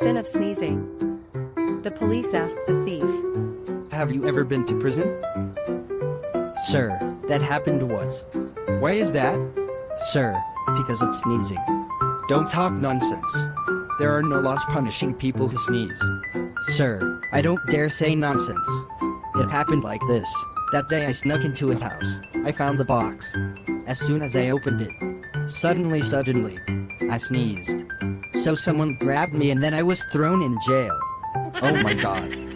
Sin of sneezing. The police asked the thief. Have you ever been to prison? Sir, that happened once. Why is that? Sir, because of sneezing. Don't talk nonsense. There are no laws punishing people who sneeze. Sir, I don't dare say nonsense. It happened like this. That day I snuck into a house. I found the box. As soon as I opened it, suddenly, I sneezed. So someone grabbed me and then I was thrown in jail. Oh my god.